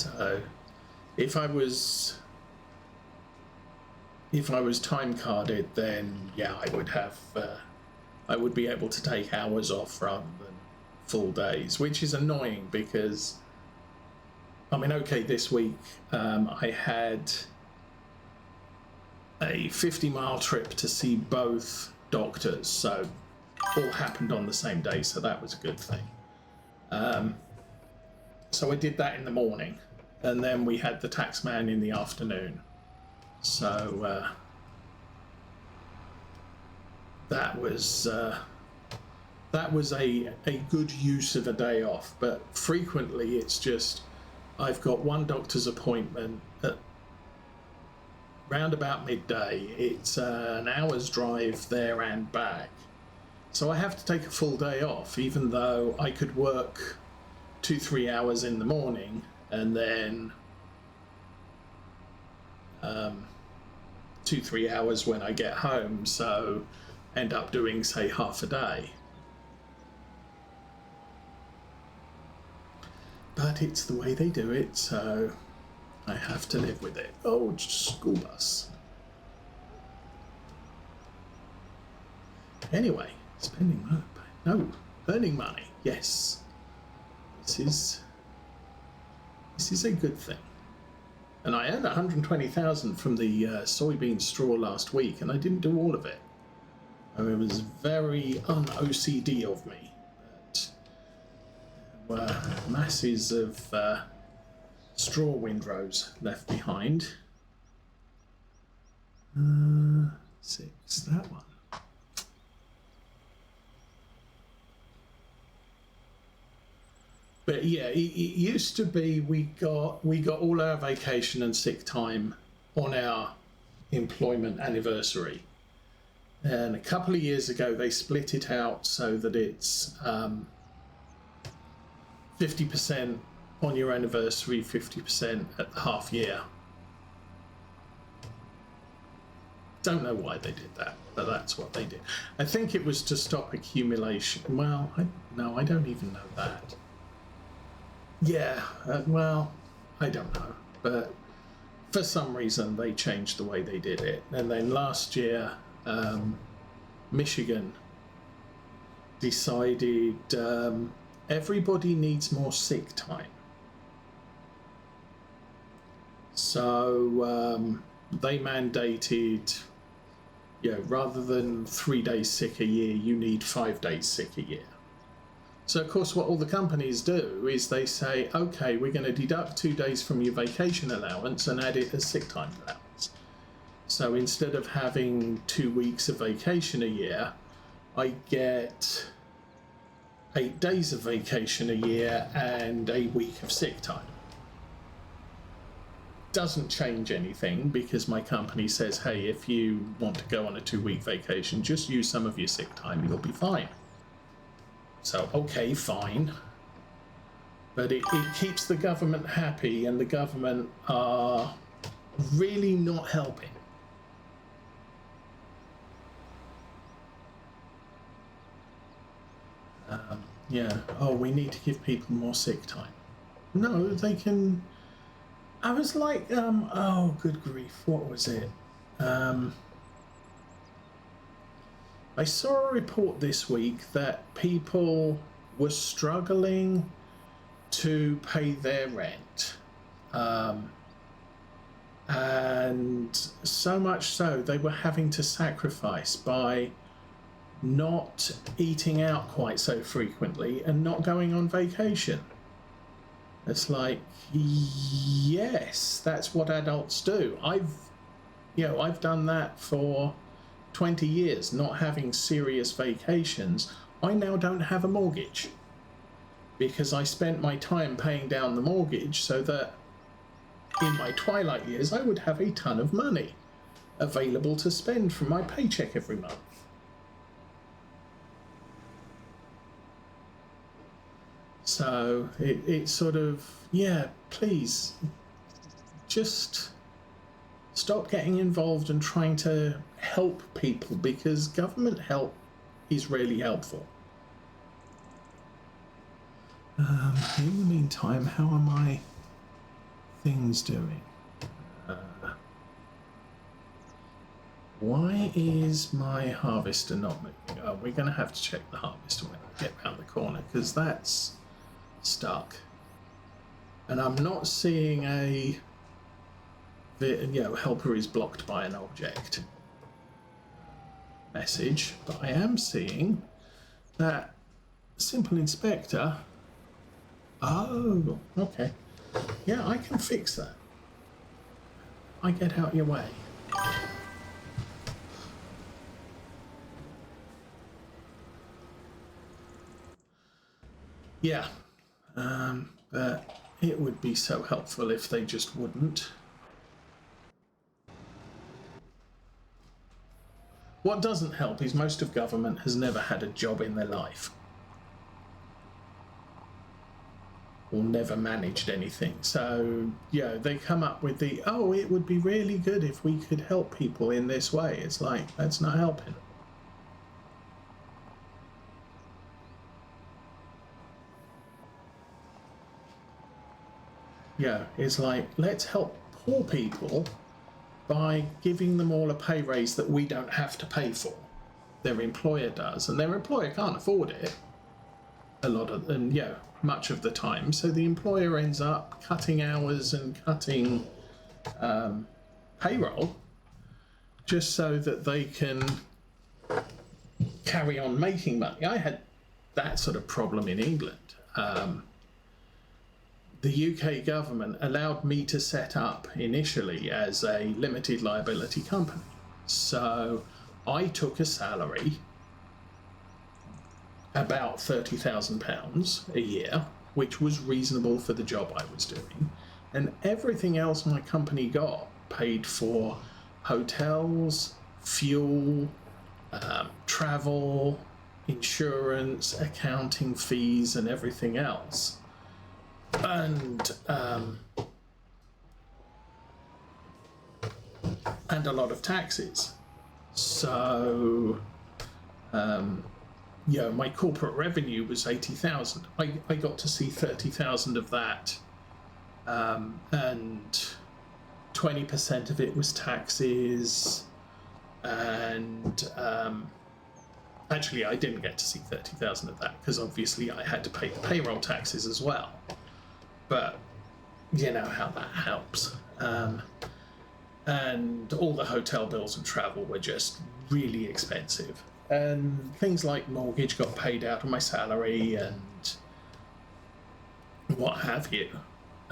So if I was time carded, then yeah, I would be able to take hours off rather than full days, which is annoying because, I mean, okay, this week I had a 50-mile trip to see both doctors, so all happened on the same day, so that was a good thing. So I did that in the morning, and then we had the tax man in the afternoon. So that was a good use of a day off. But frequently it's just I've got one doctor's appointment at round about midday. It's an hour's drive there and back, so I have to take a full day off, even though I could work 2-3 hours in the morning and then 2-3 hours when I get home, so end up doing, say, half a day. But it's the way they do it, so I have to live with it. Oh, school bus. Anyway, spending money. No, earning money. Yes. This is a good thing. And I earned 120,000 from the soybean straw last week, and I didn't do all of it. I mean, it was very un-OCD of me. But there were masses of straw windrows left behind. 6, that one. But yeah, it used to be we got all our vacation and sick time on our employment anniversary. And a couple of years ago, they split it out so that it's 50% on your anniversary, 50% at the half year. Don't know why they did that, but that's what they did. I think it was to stop accumulation. Well, I don't even know that. Yeah, well, I don't know, but for some reason they changed the way they did it. And then last year, Michigan decided everybody needs more sick time. So they mandated, rather than 3 days sick a year, you need 5 days sick a year. So, of course, what all the companies do is they say, okay, we're going to deduct 2 days from your vacation allowance and add it as sick time allowance. So instead of having 2 weeks of vacation a year, I get 8 days of vacation a year and a week of sick time. Doesn't change anything because my company says, hey, if you want to go on a 2-week vacation, just use some of your sick time, you'll be fine. So, okay, fine. But it keeps the government happy, and the government are really not helping. We need to give people more sick time. No, they can... I was like, oh, good grief, what was it? I saw a report this week that people were struggling to pay their rent. And so much so, they were having to sacrifice by not eating out quite so frequently and not going on vacation. It's like, yes, that's what adults do. I've done that for 20 years, not having serious vacations. I now don't have a mortgage because I spent my time paying down the mortgage so that in my twilight years I would have a ton of money available to spend from my paycheck every month. So it's sort of, please just stop getting involved and trying to help people, because government help is really helpful. In the meantime, how am I things doing? Why is my harvester not moving? Oh, we're going to have to check the harvester when I get round the corner, because that's stuck. And I'm not seeing helper is blocked by an object message, but I am seeing that simple inspector. Oh, okay. Yeah, I can fix that. I get out your way. Yeah, but it would be so helpful if they just wouldn't. What doesn't help is most of government has never had a job in their life, or never managed anything. So, yeah, they come up with it would be really good if we could help people in this way. It's like, that's not helping. Yeah, it's like, let's help poor people by giving them all a pay raise that we don't have to pay for. Their employer does, and their employer can't afford it much of the time. So the employer ends up cutting hours and cutting payroll just so that they can carry on making money. I had that sort of problem in England. The UK government allowed me to set up initially as a limited liability company. So I took a salary, about £30,000 a year, which was reasonable for the job I was doing. And everything else my company got paid for hotels, fuel, travel, insurance, accounting fees, and everything else. And a lot of taxes. So, my corporate revenue was 80,000. I got to see 30,000 of that, and 20% of it was taxes, and actually I didn't get to see 30,000 of that because obviously I had to pay the payroll taxes as well. But you know how that helps. And all the hotel bills and travel were just really expensive. And things like mortgage got paid out of my salary and what have you.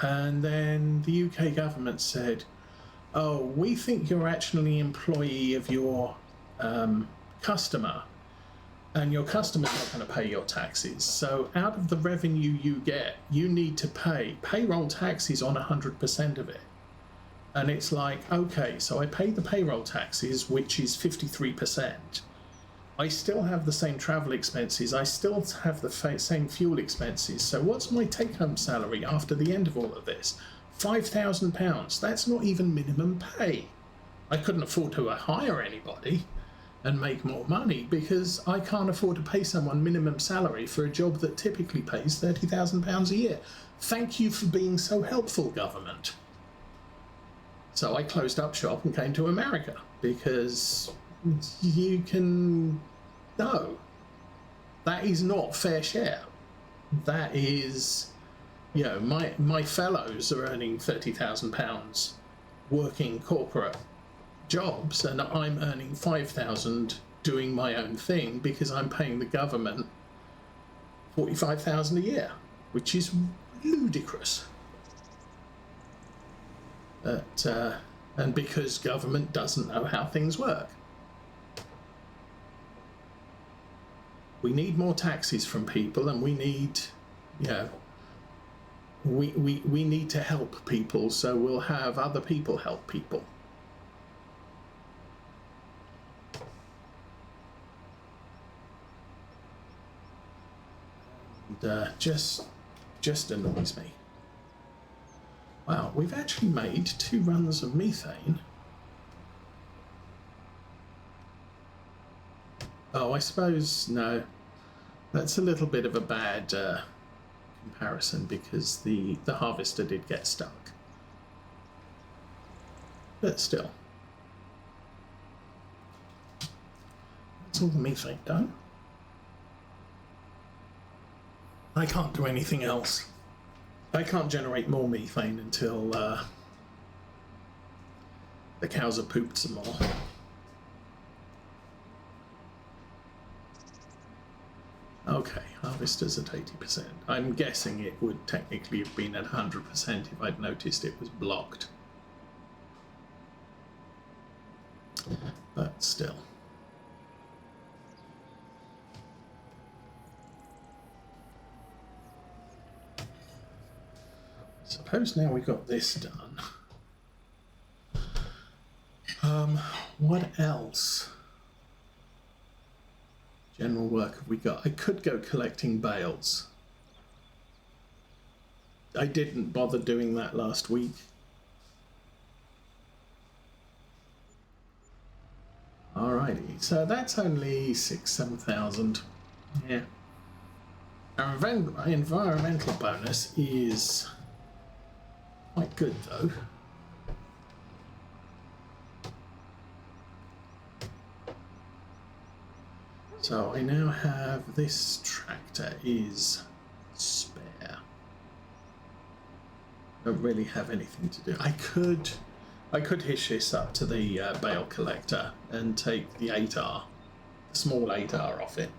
And then the UK government said, oh, we think you're actually an employee of your customer, and your customer's not going to pay your taxes. So out of the revenue you get, you need to pay payroll taxes on 100% of it. And it's like, okay, so I pay the payroll taxes, which is 53%. I still have the same travel expenses. I still have the same fuel expenses. So what's my take-home salary after the end of all of this? £5,000. That's not even minimum pay. I couldn't afford to hire anybody and make more money because I can't afford to pay someone minimum salary for a job that typically pays £30,000 a year. Thank you for being so helpful, government. So I closed up shop and came to America because you can... No, that is not fair share. That is, my fellows are earning £30,000 working corporate jobs, and I'm earning £5,000 doing my own thing because I'm paying the government £45,000 a year, which is ludicrous. And because government doesn't know how things work. We need more taxes from people, and we need, we need to help people, so we'll have other people help people. And just annoys me. Wow, we've actually made 2 runs of methane. Oh, I suppose, no. That's a little bit of a bad comparison because the harvester did get stuck. but still. That's all the methane done. I can't do anything else. I can't generate more methane until the cows have pooped some more. Okay, harvesters at 80%. I'm guessing it would technically have been at 100% if I'd noticed it was blocked. But still. Suppose now we've got this done. What else? General work have we got? I could go collecting bales. I didn't bother doing that last week. Alrighty, so that's only 7,000. Yeah. Our environmental bonus is quite good though. So I now have this tractor is spare. Don't really have anything to do. I could hitch this up to the bale collector and take the 8R, the small 8R off it.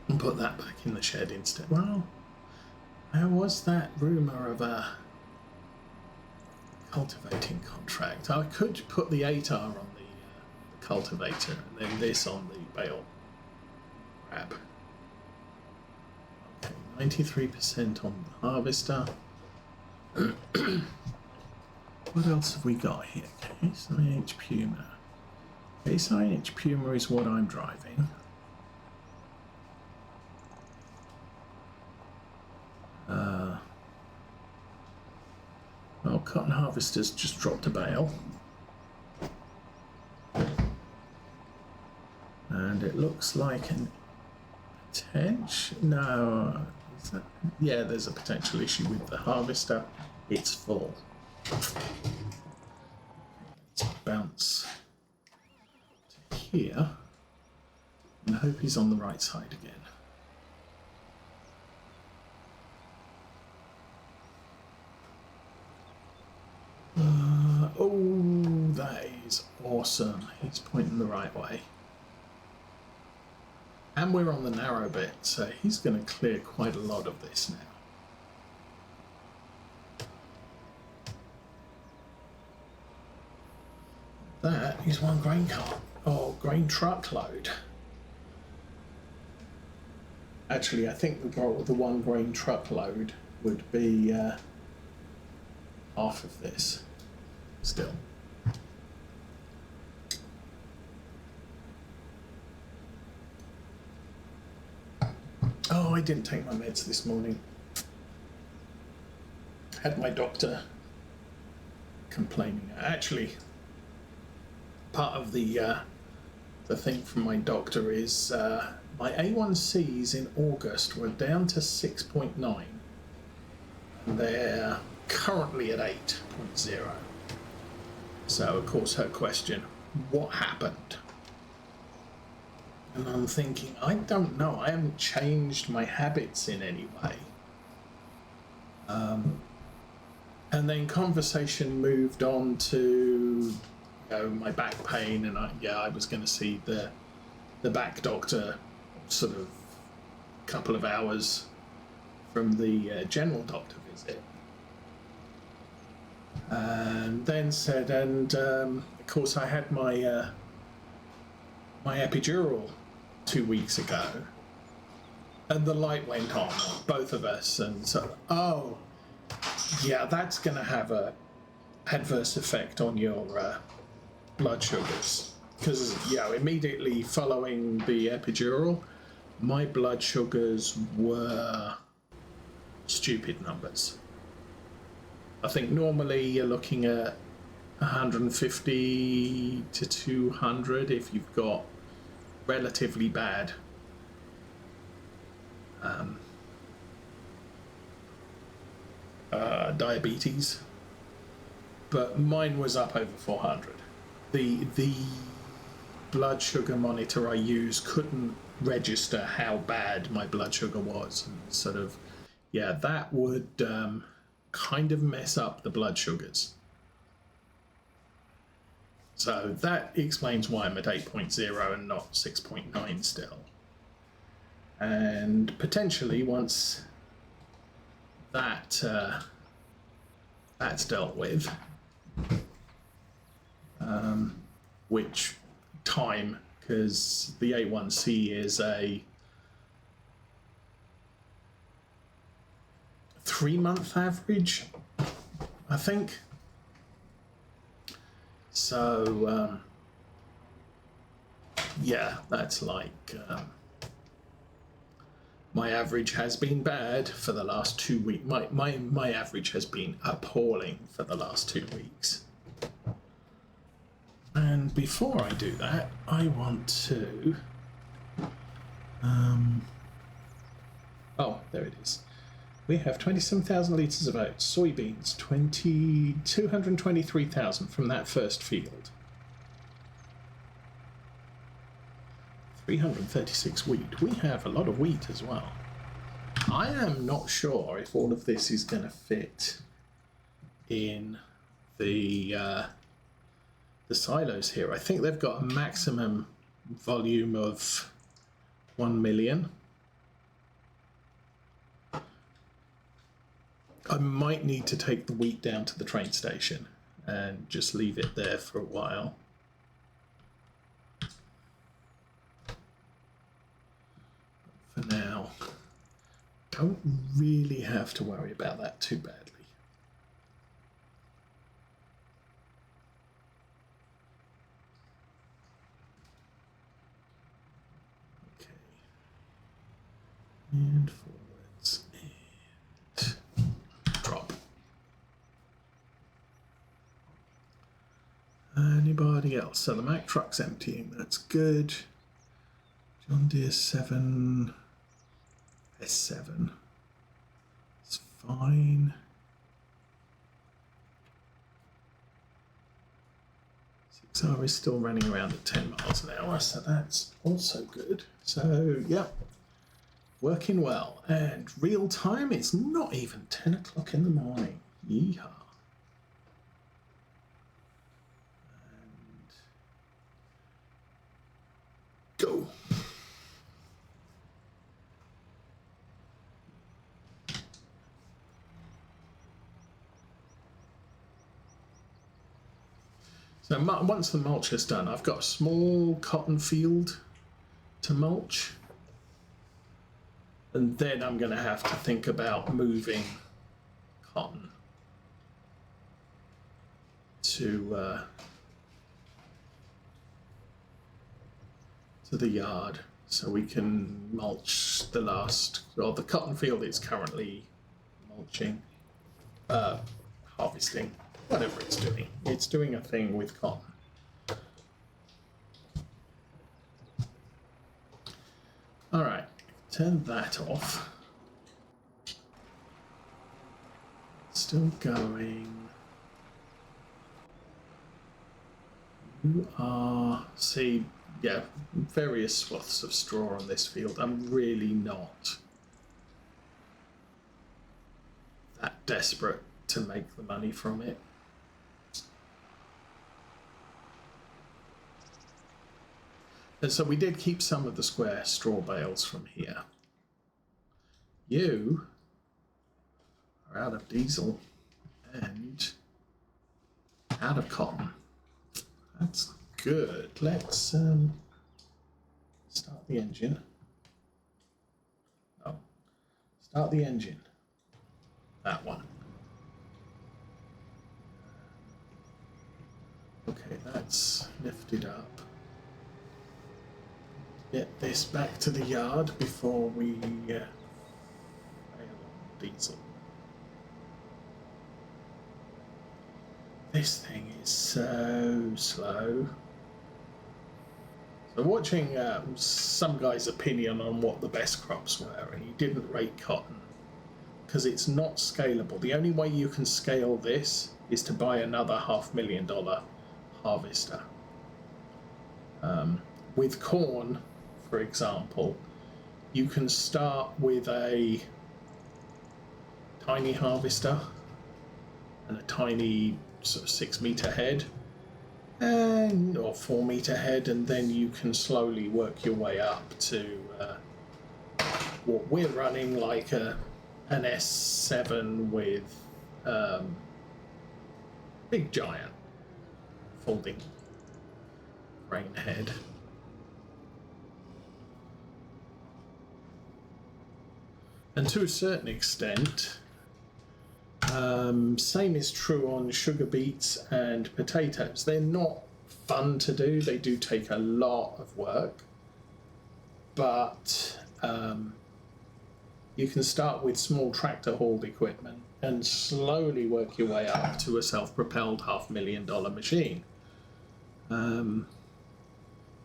And put that back in the shed instead. Well, there was that rumour of a cultivating contract. I could put the 8R on the cultivator and then this on the bale wrap. Okay, 93% on the harvester. What else have we got here? Case IH Puma. Case IH Puma is what I'm driving. Well, cotton harvesters just dropped a bale. And it looks like an potential... No. Is that... Yeah, there's a potential issue with the harvester. It's full. Let's bounce to here. And I hope he's on the right side again. Oh, that is awesome. He's pointing the right way. And we're on the narrow bit, so he's going to clear quite a lot of this now. That is one grain cart. Oh, grain truckload. Actually, I think the one grain truckload would be half of this still. Oh, I didn't take my meds this morning. Had my doctor complaining. Actually, part of the thing from my doctor is my A1Cs in August were down to 6.9. And they're currently at 8.0. So, of course, her question, what happened? And I'm thinking, I don't know. I haven't changed my habits in any way. And then conversation moved on to, my back pain, and I was going to see the back doctor sort of a couple of hours from the general doctor visit. And then said, of course I had my my epidural 2 weeks ago, and the light went on, both of us, and so, oh, yeah, that's going to have a adverse effect on your blood sugars, because immediately following the epidural, my blood sugars were stupid numbers. I think normally you're looking at 150 to 200 if you've got relatively bad diabetes, but mine was up over 400. The blood sugar monitor I use couldn't register how bad my blood sugar was, and sort of, yeah, that would kind of mess up the blood sugars. So that explains why I'm at 8.0 and not 6.9 still. And potentially once that that's dealt with, which time, because the A1C is a 3-month average, I think. So yeah, that's like my average has been bad for the last 2 weeks. My average has been appalling for the last 2 weeks. And before I do that, I want to oh, there it is. We have 27,000 litres of oats, soybeans, 223,000 from that first field. 336 wheat. We have a lot of wheat as well. I am not sure if all of this is going to fit in the silos here. I think they've got a maximum volume of 1 million. I might need to take the wheat down to the train station and just leave it there for a while. For now, don't really have to worry about that too badly. Okay. And forwards and drop. Anybody else? So the Mack truck's emptying, that's good. John Deere 7 S7. It's fine. 6R is still running around at 10 miles an hour, so that's also good. So, yeah, working well. And real time, it's not even 10 o'clock in the morning. Yeehaw. And go. So once the mulch is done, I've got a small cotton field to mulch. And then I'm going to have to think about moving cotton to the yard so we can mulch the the cotton field it's currently mulching, harvesting. Whatever it's doing. It's doing a thing with cotton. All right, turn that off. Still going. You are, see, yeah, various swaths of straw on this field. I'm really not that desperate to make the money from it. And so we did keep some of the square straw bales from here. You are out of diesel and out of cotton. That's good. Let's start the engine. Oh, start the engine. That one. Okay, that's lifted up. Get this back to the yard before we fail on diesel. This thing is so slow. So watching some guy's opinion on what the best crops were, and he didn't rate cotton because it's not scalable. The only way you can scale this is to buy another $500,000 harvester. With corn, for example, you can start with a tiny harvester and a tiny sort of 6-meter head, and or 4-meter head, and then you can slowly work your way up to what we're running, like an S7 with big giant folding grain head. And to a certain extent, same is true on sugar beets and potatoes. They're not fun to do. They do take a lot of work, but you can start with small tractor hauled equipment and slowly work your way up to a self-propelled $500,000 machine.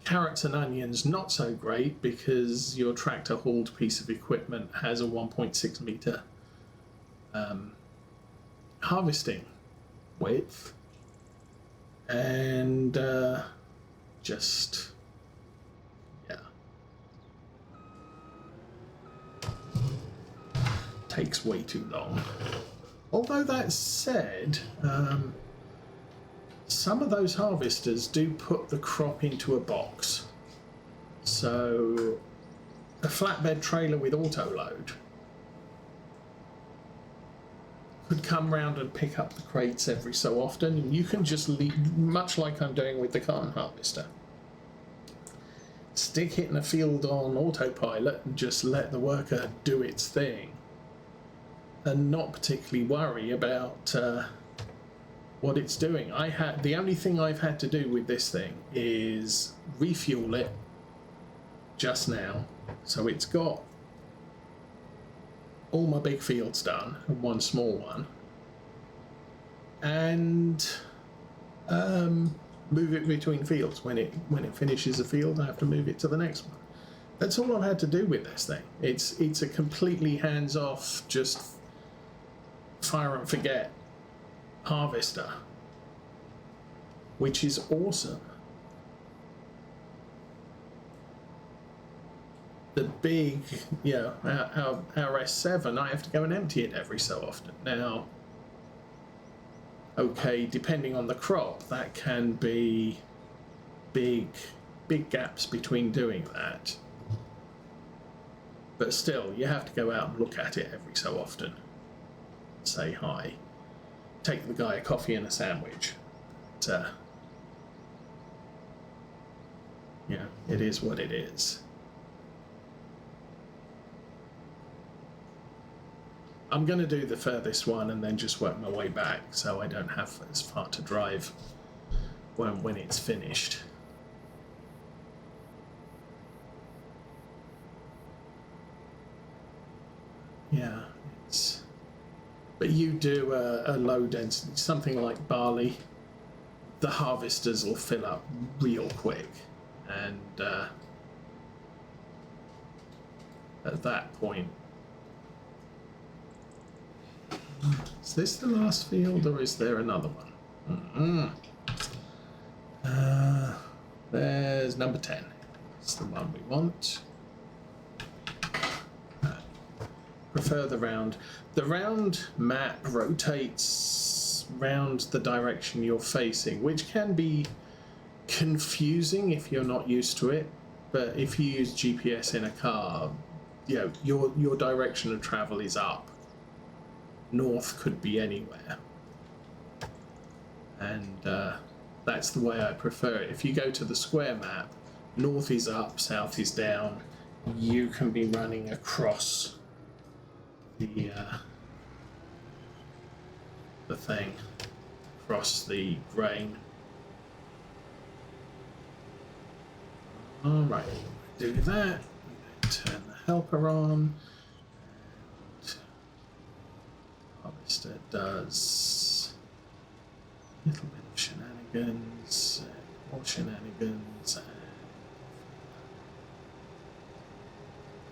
Carrots and onions, not so great, because your tractor hauled piece of equipment has a 1.6 meter harvesting width, and just, yeah, takes way too long. Although that said, some of those harvesters do put the crop into a box. So a flatbed trailer with auto load could come round and pick up the crates every so often. You can just leave, much like I'm doing with the cotton harvester. Stick it in a field on autopilot and just let the worker do its thing, and not particularly worry about what it's doing. The only thing I've had to do with this thing is refuel it just now, so it's got all my big fields done and one small one, and move it between fields. When it finishes a field, I have to move it to the next one. That's all I've had to do with this thing. It's a completely hands-off, just fire and forget harvester, which is awesome. The big, our S7, I have to go and empty it every so often. Now, okay, depending on the crop, that can be big gaps between doing that. But still, you have to go out and look at it every so often. Say hi. Take the guy a coffee and a sandwich. But, it is what it is. I'm going to do the furthest one and then just work my way back, so I don't have as far to drive when it's finished. Yeah, but you do a low density, something like barley, the harvesters will fill up real quick, and at that point, is this the last field or is there another one? There's number 10. It's the one we want. Prefer the round. The round map rotates round the direction you're facing, which can be confusing if you're not used to it. But if you use GPS in a car, your direction of travel is up. North could be anywhere, and that's the way I prefer it. If you go to the square map, north is up, south is down. You can be running across the thing, across the grain. All right, do that. Turn the helper on. Harvester does a little bit of shenanigans, more shenanigans, and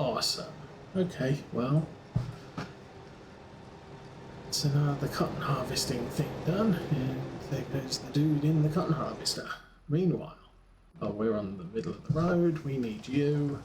Awesome. Okay, well, that's another cotton harvesting thing done, and there goes the dude in the cotton harvester. Meanwhile, oh, we're on the middle of the road, we need you.